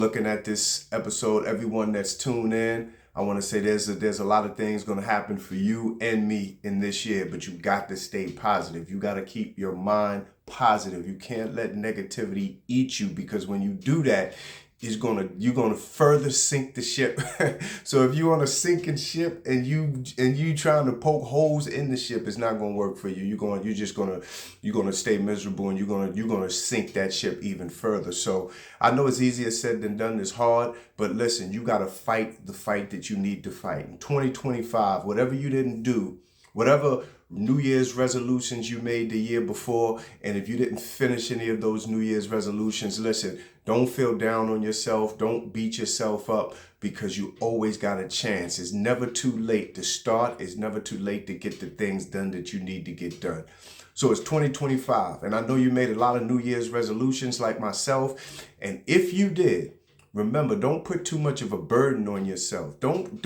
looking at this episode, everyone that's tuned in, I want to say there's a lot of things going to happen for you and me in this year, but you got to stay positive. You got to keep your mind positive. You can't let negativity eat you, because when you do that, you're gonna further sink the ship. So if you're on a sinking ship and you trying to poke holes in the ship, it's not gonna work for you. You're gonna stay miserable, and you're gonna sink that ship even further. So I know it's easier said than done. It's hard, but listen, you gotta fight the fight that you need to fight. In 2025, whatever you didn't do, whatever New Year's resolutions you made the year before, and if you didn't finish any of those New Year's resolutions, listen, don't feel down on yourself. Don't beat yourself up, because you always got a chance. It's never too late to start. It's never too late to get the things done that you need to get done. So it's 2025, and I know you made a lot of New Year's resolutions like myself. And if you did, remember, don't put too much of a burden on yourself. Don't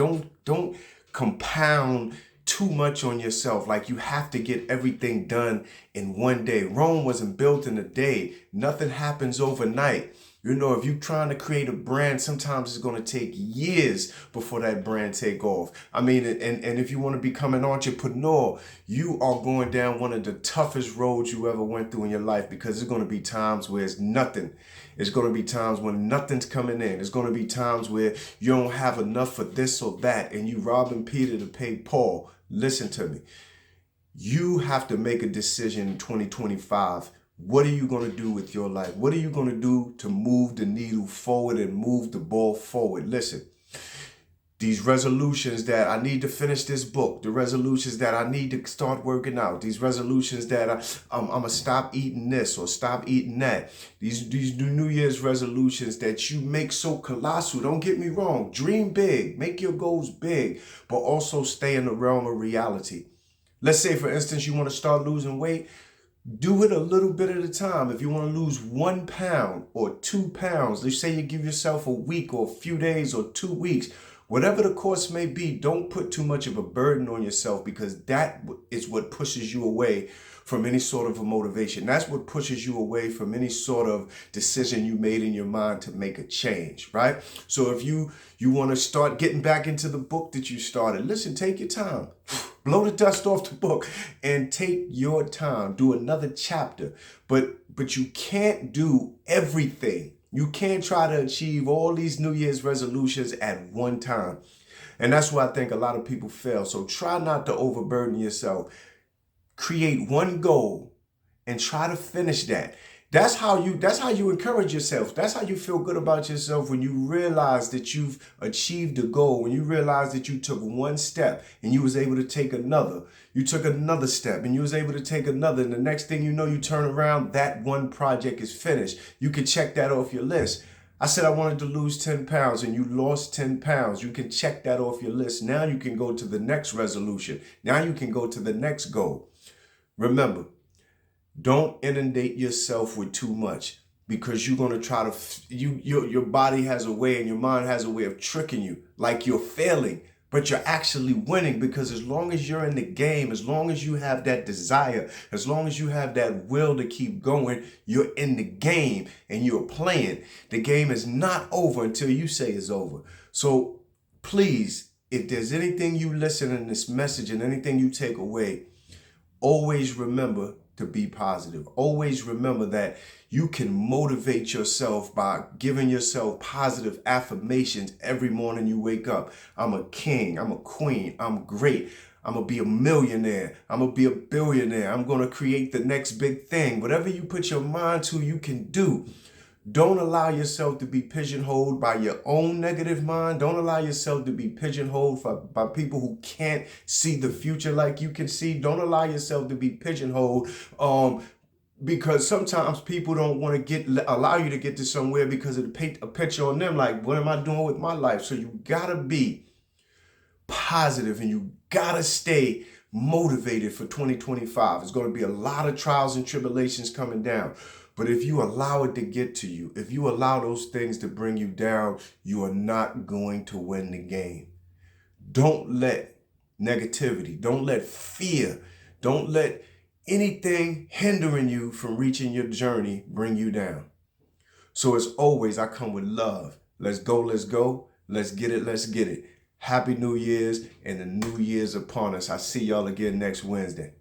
compound too much on yourself, like you have to get everything done in one day. Rome wasn't built in a day. Nothing happens overnight. You know, if you're trying to create a brand, sometimes it's going to take years before that brand take off. I mean, and if you want to become an entrepreneur, you are going down one of the toughest roads you ever went through in your life, because there's going to be times where it's nothing. It's going to be times when nothing's coming in. It's going to be times where you don't have enough for this or that, and you robbing Peter to pay Paul. Listen to me. You have to make a decision in 2025. What are you going to do with your life? What are you going to do to move the needle forward and move the ball forward? Listen, these resolutions that I need to finish this book, the resolutions that I need to start working out, these resolutions that I'm going to stop eating this or stop eating that, these New Year's resolutions that you make so colossal. Don't get me wrong. Dream big. Make your goals big, but also stay in the realm of reality. Let's say, for instance, you want to start losing weight. Do it a little bit at a time. If you want to lose 1 pound or 2 pounds, let's say you give yourself a week or a few days or 2 weeks, whatever the course may be, don't put too much of a burden on yourself, because that is what pushes you away from any sort of a motivation. That's what pushes you away from any sort of decision you made in your mind to make a change, right? So if you want to start getting back into the book that you started, listen, take your time. Blow the dust off the book and take your time. Do another chapter. But you can't do everything. You can't try to achieve all these New Year's resolutions at one time. And that's why I think a lot of people fail. So try not to overburden yourself. Create one goal and try to finish that. That's how you encourage yourself. That's how you feel good about yourself, when you realize that you've achieved a goal, when you realize that you took one step and you was able to take another. You took another step and you was able to take another. And the next thing you know, you turn around, that one project is finished. You can check that off your list. I said I wanted to lose 10 pounds and you lost 10 pounds. You can check that off your list. Now you can go to the next resolution. Now you can go to the next goal. Remember, don't inundate yourself with too much, because you're going to try to, your body has a way and your mind has a way of tricking you like you're failing, but you're actually winning, because as long as you're in the game, as long as you have that desire, as long as you have that will to keep going, you're in the game and you're playing. The game is not over until you say it's over. So please, if there's anything you listen in this message and anything you take away, always remember to be positive. Always remember that you can motivate yourself by giving yourself positive affirmations every morning you wake up. I'm a king. I'm a queen. I'm great. I'm going to be a millionaire. I'm going to be a billionaire. I'm going to create the next big thing. Whatever you put your mind to, you can do. Don't allow yourself to be pigeonholed by your own negative mind. Don't allow yourself to be pigeonholed by people who can't see the future like you can see. Don't allow yourself to be pigeonholed because sometimes people don't want to allow you to get to somewhere because it paint a picture on them like, what am I doing with my life? So you gotta be positive and you gotta stay motivated for 2025. It's going to be a lot of trials and tribulations coming down. But if you allow it to get to you, if you allow those things to bring you down, you are not going to win the game. Don't let negativity, don't let fear, don't let anything hindering you from reaching your journey bring you down. So as always, I come with love, Let's go, let's go. Let's get it, let's get it. Happy New Year's, and the New Year's upon us. I see y'all again next Wednesday.